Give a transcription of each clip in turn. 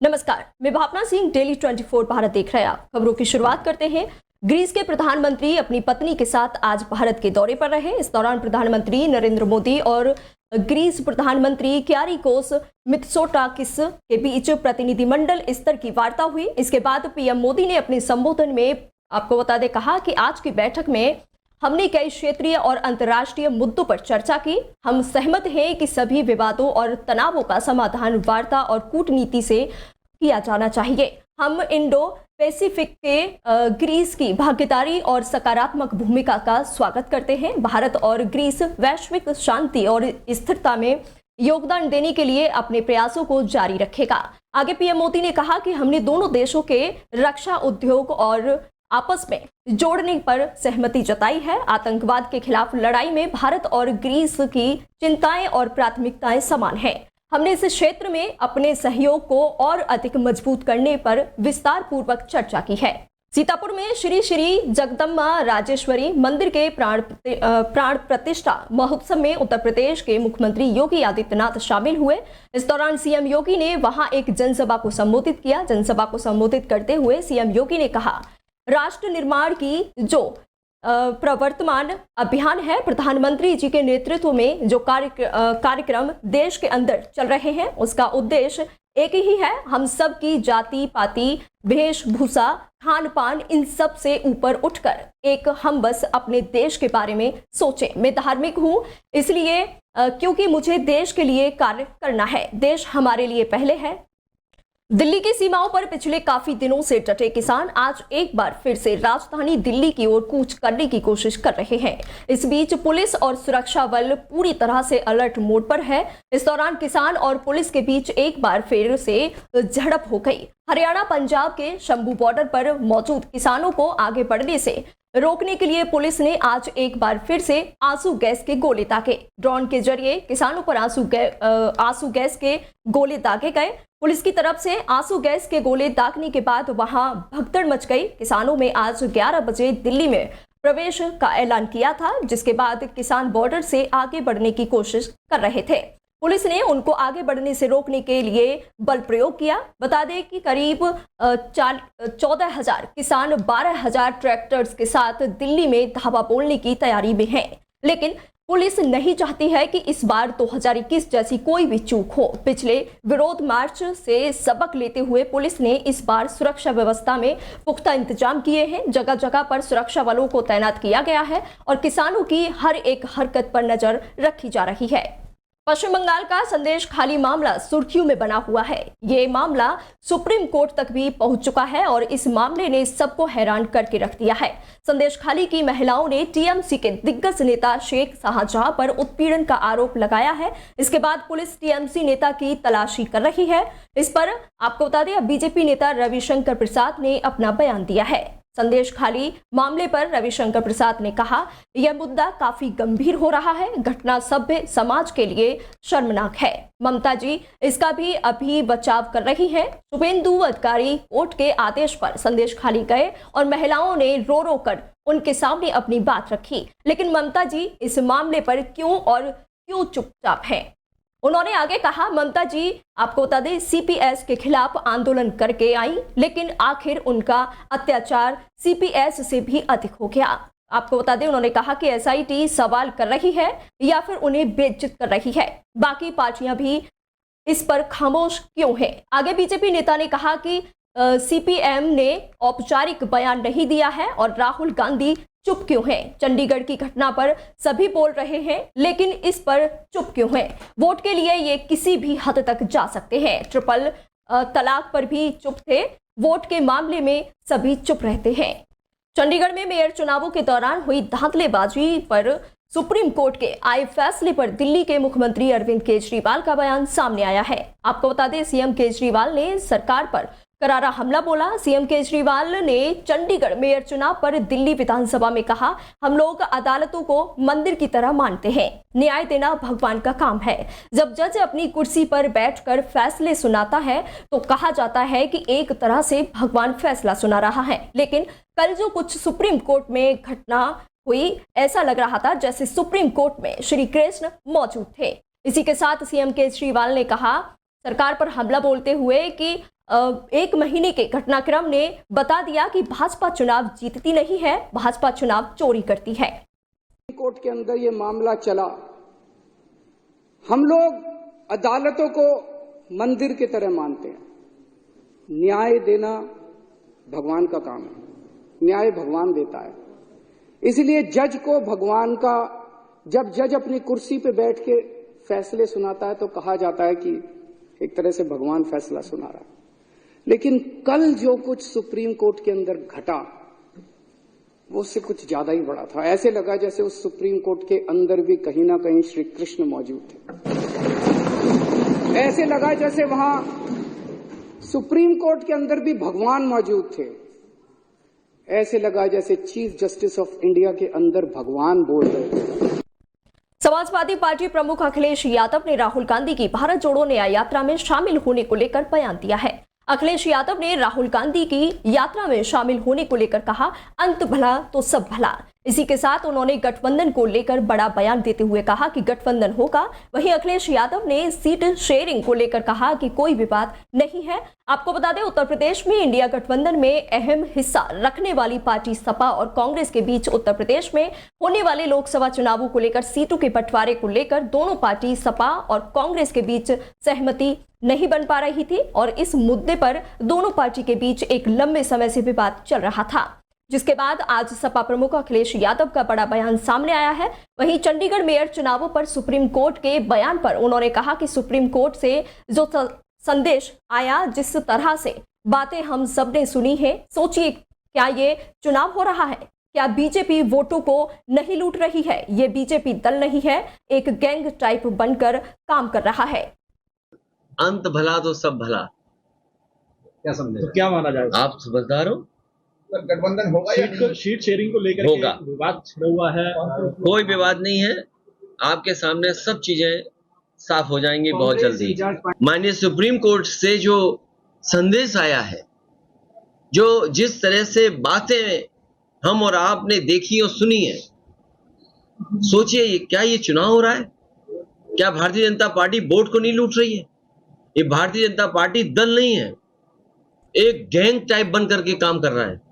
नमस्कार, मैं भावना सिंह डेली 24 भारत देख रहे हैं आप। खबरों की शुरुआत करते हैं। ग्रीस के प्रधानमंत्री अपनी पत्नी के साथ आज भारत के दौरे पर रहे। इस दौरान प्रधानमंत्री नरेंद्र मोदी और ग्रीस प्रधानमंत्री क्यारिकोस मित्सोटाकिस के बीच प्रतिनिधिमंडल स्तर की वार्ता हुई। इसके बाद पीएम मोदी ने अपने संबोधन में आपको बता दें कहा कि आज की बैठक में हमने कई क्षेत्रीय और अंतर्राष्ट्रीय मुद्दों पर चर्चा की। हम सहमत हैं कि सभी विवादों और तनावों का समाधान वार्ता और कूटनीति से किया जाना चाहिए। हम इंडो पैसिफिक के ग्रीस की भागीदारी और सकारात्मक भूमिका का स्वागत करते हैं। भारत और ग्रीस वैश्विक शांति और स्थिरता में योगदान देने के लिए अपने प्रयासों को जारी रखेगा। आगे पीएम मोदी ने कहा कि हमने दोनों देशों के रक्षा उद्योग और आपस में जोड़ने पर सहमति जताई है। आतंकवाद के खिलाफ लड़ाई में भारत और ग्रीस की चिंताएं और प्राथमिकताएं समान हैं। हमने इस क्षेत्र में अपने सहयोग को और अधिक मजबूत करने पर विस्तार पूर्वक चर्चा की है। सीतापुर में श्री श्री जगदम्बा राजेश्वरी मंदिर के प्राण प्रतिष्ठा महोत्सव में उत्तर प्रदेश के मुख्यमंत्री योगी आदित्यनाथ शामिल हुए। इस दौरान सीएम योगी ने वहां एक जनसभा को संबोधित किया। जनसभा को संबोधित करते हुए सीएम योगी ने कहा, राष्ट्र निर्माण की जो प्रवर्तमान अभियान है, प्रधानमंत्री जी के नेतृत्व में जो कार्यक्रम देश के अंदर चल रहे हैं, उसका उद्देश्य एक ही है। हम सब की जाति पाति वेशभूषा खान पान इन सब से ऊपर उठकर एक हम बस अपने देश के बारे में सोचें। मैं धार्मिक हूं इसलिए क्योंकि मुझे देश के लिए कार्य करना है। देश हमारे लिए पहले है। दिल्ली की सीमाओं पर पिछले काफी दिनों से डटे किसान आज एक बार फिर से राजधानी दिल्ली की ओर कूच करने की कोशिश कर रहे हैं। इस बीच पुलिस और सुरक्षा बल पूरी तरह से अलर्ट मोड पर है। इस दौरान किसान और पुलिस के बीच एक बार फिर से झड़प हो गई। हरियाणा पंजाब के शंभू बॉर्डर पर मौजूद किसानों को आगे बढ़ने से रोकने के लिए पुलिस ने आज एक बार फिर से आंसू गैस के गोले दागे। ड्रोन के जरिए किसानों पर आंसू गैस के गोले दागे गए। पुलिस की तरफ से आंसू गैस के गोले दागने के बाद वहां भगदड़ मच गई। किसानों में आज 11 बजे दिल्ली में प्रवेश का ऐलान किया था, जिसके बाद किसान बॉर्डर से आगे बढ़ने की कोशिश कर रहे थे। पुलिस ने उनको आगे बढ़ने से रोकने के लिए बल प्रयोग किया। बता दें कि करीब 14,000 किसान 12,000 ट्रैक्टर्स के साथ दिल्ली में धावा बोलने की तैयारी में हैं। लेकिन पुलिस नहीं चाहती है कि इस बार 2021 जैसी कोई भी चूक हो। पिछले विरोध मार्च से सबक लेते हुए पुलिस ने इस बार सुरक्षा व्यवस्था में पुख्ता इंतजाम किए हैं। जगह जगह पर सुरक्षा बलों को तैनात किया गया है और किसानों की हर एक हरकत पर नजर रखी जा रही है। पश्चिम बंगाल का संदेश खाली मामला सुर्खियों में बना हुआ है। ये मामला सुप्रीम कोर्ट तक भी पहुंच चुका है और इस मामले ने सबको हैरान करके रख दिया है। संदेश खाली की महिलाओं ने टीएमसी के दिग्गज नेता शेख शाहजहां पर उत्पीड़न का आरोप लगाया है। इसके बाद पुलिस टीएमसी नेता की तलाशी कर रही है। इस पर आपको बता दें, बीजेपी नेता रविशंकर प्रसाद ने अपना बयान दिया है। संदेश खाली मामले पर रविशंकर प्रसाद ने कहा, यह मुद्दा काफी गंभीर हो रहा है। घटना सभ्य समाज के लिए शर्मनाक है। ममता जी इसका भी अभी बचाव कर रही हैं। शुभेंदु अधिकारी कोर्ट के आदेश पर संदेश खाली गए और महिलाओं ने रो रो कर उनके सामने अपनी बात रखी। लेकिन ममता जी इस मामले पर क्यों चुपचाप हैं? उन्होंने आगे कहा, ममता जी आपको बता दें सीपीएस के खिलाफ आंदोलन करके आई, लेकिन आखिर उनका अत्याचार सीपीएस से भी अधिक हो गया। आपको बता दें, उन्होंने कहा कि एसआईटी सवाल कर रही है या फिर उन्हें बेइज्जत कर रही है। बाकी पार्टियां भी इस पर खामोश क्यों है? आगे बीजेपी नेता ने कहा कि सीपीएम ने औपचारिक बयान नहीं दिया है और राहुल गांधी चुप क्यों हैं? चंडीगढ़ की घटना पर सभी बोल रहे हैं, लेकिन इस पर चुप क्यों हैं? वोट के लिए ये किसी भी हद तक जा सकते हैं। ट्रिपल तलाक पर भी चुप थे। वोट के मामले में सभी चुप रहते हैं। चंडीगढ़ में मेयर चुनावों के दौरान हुई धांधलेबाजी पर सुप्रीम कोर्ट के आए फैसले पर दिल्ली के मुख्यमंत्री अरविंद केजरीवाल का बयान सामने आया है। आपको बता दें, सीएम केजरीवाल ने सरकार पर करारा हमला बोला। सीएम केजरीवाल ने चंडीगढ़ मेयर चुनाव पर दिल्ली विधानसभा में कहा, हम लोग अदालतों को मंदिर की तरह मानते हैं। न्याय देना भगवान का काम है। जब जज अपनी कुर्सी पर बैठकर फैसले सुनाता है तो कहा जाता है कि एक तरह से भगवान फैसला सुना रहा है। लेकिन कल जो कुछ सुप्रीम कोर्ट में घटना हुई, ऐसा लग रहा था जैसे सुप्रीम कोर्ट में श्री कृष्ण मौजूद थे। इसी के साथ सीएम केजरीवाल ने कहा सरकार पर हमला बोलते हुए कि एक महीने के घटनाक्रम ने बता दिया कि भाजपा चुनाव जीतती नहीं है, भाजपा चुनाव चोरी करती है। कोर्ट के अंदर ये मामला चला। हम लोग अदालतों को मंदिर की तरह मानते हैं। न्याय देना भगवान का काम है, न्याय भगवान देता है। इसलिए जज को भगवान का, जब जज अपनी कुर्सी पे बैठ के फैसले सुनाता है तो कहा जाता है कि एक तरह से भगवान फैसला सुना रहा है। लेकिन कल जो कुछ सुप्रीम कोर्ट के अंदर घटा वो उससे कुछ ज्यादा ही बड़ा था। ऐसे लगा जैसे उस सुप्रीम कोर्ट के अंदर भी कहीं ना कहीं श्री कृष्ण मौजूद थे। ऐसे लगा जैसे वहां सुप्रीम कोर्ट के अंदर भी भगवान मौजूद थे। ऐसे लगा जैसे चीफ जस्टिस ऑफ इंडिया के अंदर भगवान बोल रहे थे। समाजवादी पार्टी प्रमुख अखिलेश यादव ने राहुल गांधी की भारत जोड़ो न्याय यात्रा में शामिल होने को लेकर बयान दिया है। अखिलेश यादव ने राहुल गांधी की यात्रा में शामिल होने को लेकर कहा, अंत भला तो सब भला। इसी के साथ उन्होंने गठबंधन को लेकर बड़ा बयान देते हुए कहा कि गठबंधन होगा। वहीं अखिलेश यादव ने सीट शेयरिंग को लेकर कहा कि कोई विवाद नहीं है। आपको बता दें, उत्तर प्रदेश में इंडिया गठबंधन में अहम हिस्सा रखने वाली पार्टी सपा और कांग्रेस के बीच उत्तर प्रदेश में होने वाले लोकसभा चुनावों को लेकर सीटों के बंटवारे को लेकर दोनों पार्टी सपा और कांग्रेस के बीच सहमति नहीं बन पा रही थी और इस मुद्दे पर दोनों पार्टी के बीच एक लंबे समय से विवाद चल रहा था, जिसके बाद आज सपा प्रमुख अखिलेश यादव का बड़ा बयान सामने आया है। वहीं चंडीगढ़ मेयर चुनावों पर सुप्रीम कोर्ट के बयान पर उन्होंने कहा कि सुप्रीम कोर्ट से जो संदेश आया, जिस तरह से बातें हम सबने सुनी है, सोचिए क्या ये चुनाव हो रहा है? क्या बीजेपी वोटों को नहीं लूट रही है? ये बीजेपी दल नहीं है, एक गैंग टाइप बनकर काम कर रहा है। अंत भला तो सब भला, क्या समझे? तो क्या माना जाएगा? आप समझदार हो? गठबंधन होगा या सीट शेयरिंग को लेकर होगा? विवाद छिड़ा हुआ है। कोई विवाद नहीं है, आपके सामने सब चीजें साफ हो जाएंगी बहुत जल्दी। माननीय सुप्रीम कोर्ट से जो संदेश आया है, जो जिस तरह से बातें हम और आपने देखी और सुनी है, सोचिए क्या ये चुनाव हो रहा है? क्या भारतीय जनता पार्टी वोट को नहीं लूट रही है? ये भारतीय जनता पार्टी दल नहीं है, एक गैंग टाइप बन करके काम कर रहा है।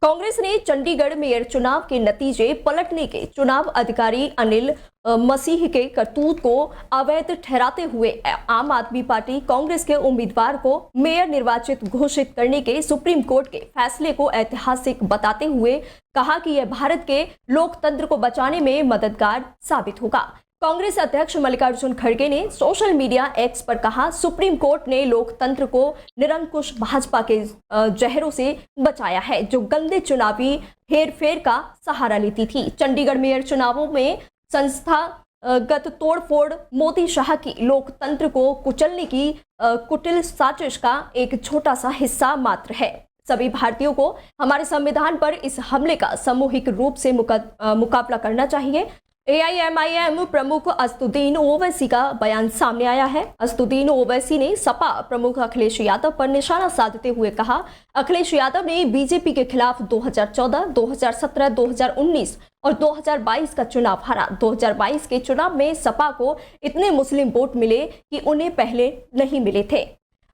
कांग्रेस ने चंडीगढ़ मेयर चुनाव के नतीजे पलटने के चुनाव अधिकारी अनिल मसीह के करतूत को अवैध ठहराते हुए आम आदमी पार्टी कांग्रेस के उम्मीदवार को मेयर निर्वाचित घोषित करने के सुप्रीम कोर्ट के फैसले को ऐतिहासिक बताते हुए कहा कि यह भारत के लोकतंत्र को बचाने में मददगार साबित होगा। कांग्रेस अध्यक्ष मल्लिकार्जुन खड़गे ने सोशल मीडिया एक्स पर कहा, सुप्रीम कोर्ट ने लोकतंत्र को निरंकुश भाजपा के जहरों से बचाया है, जो गंदे चुनावी हेरफेर का सहारा लेती थी। चंडीगढ़ मेयर चुनावों में संस्थागत तोड़फोड़ मोदी शाह की लोकतंत्र को कुचलने की कुटिल साजिश का एक छोटा सा हिस्सा मात्र है। सभी भारतीयों को हमारे संविधान पर इस हमले का सामूहिक रूप से मुकाबला करना चाहिए। AIMIM प्रमुख असदुद्दीन ओवैसी का बयान सामने आया है। असदुद्दीन ओवैसी ने सपा प्रमुख अखिलेश यादव पर निशाना साधते हुए कहा, अखिलेश यादव ने बीजेपी के खिलाफ 2014, 2017, 2019 और 2022 का चुनाव हारा। 2022 के चुनाव में सपा को इतने मुस्लिम वोट मिले कि उन्हें पहले नहीं मिले थे।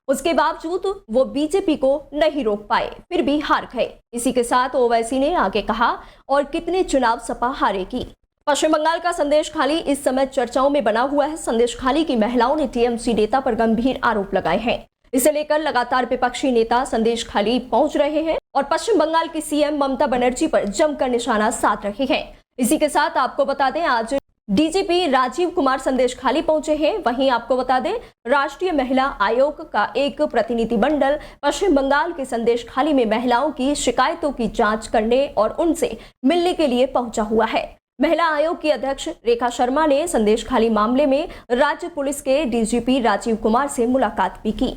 उसके बावजूद वो बीजेपी को नहीं रोक पाए, फिर भी हार गए। इसी के साथ ओवैसी ने आगे कहा, और कितने चुनाव सपा हारेगी। पश्चिम बंगाल का संदेश खाली इस समय चर्चाओं में बना हुआ है। संदेश खाली की महिलाओं ने टीएमसी नेता पर गंभीर आरोप लगाए हैं। इसे लेकर लगातार विपक्षी नेता संदेश खाली पहुंच रहे हैं और पश्चिम बंगाल की सीएम ममता बनर्जी पर जमकर निशाना साध रहे हैं। इसी के साथ आपको बता दें, आज डीजीपी राजीव कुमार संदेश खाली पहुंचे हैं। वहीं आपको बता दें, राष्ट्रीय महिला आयोग का एक प्रतिनिधिमंडल पश्चिम बंगाल के संदेश खाली में महिलाओं की शिकायतों की जांच करने और उनसे मिलने के लिए पहुंचा हुआ है। महिला आयोग की अध्यक्ष रेखा शर्मा ने संदेश खाली मामले में राज्य पुलिस के डीजीपी राजीव कुमार से मुलाकात भी की।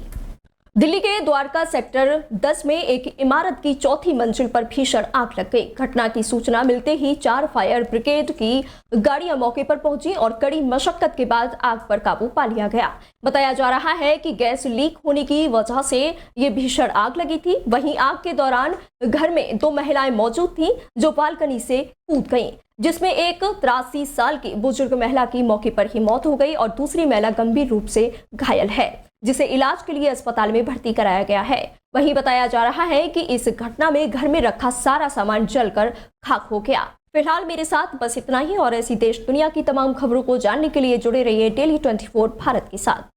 दिल्ली के द्वारका सेक्टर 10 में एक इमारत की चौथी मंजिल पर भीषण आग लग गई। घटना की सूचना मिलते ही 4 फायर ब्रिगेड की गाड़ियां मौके पर पहुंची और कड़ी मशक्कत के बाद आग पर काबू पा लिया गया। बताया जा रहा है कि गैस लीक होने की वजह से ये भीषण आग लगी थी। वहीं आग के दौरान घर में 2 महिलाएं मौजूद थीं जो बालकनी से कूद गईं, जिसमें एक 83 साल की बुजुर्ग महिला की मौके पर ही मौत हो गई और दूसरी महिला गंभीर रूप से घायल है। जिसे इलाज के लिए अस्पताल में भर्ती कराया गया है। वहीं बताया जा रहा है कि इस घटना में घर में रखा सारा सामान जलकर खाक हो गया। फिलहाल मेरे साथ बस इतना ही और ऐसी देश दुनिया की तमाम खबरों को जानने के लिए जुड़े रहिए डेली 24 भारत के साथ।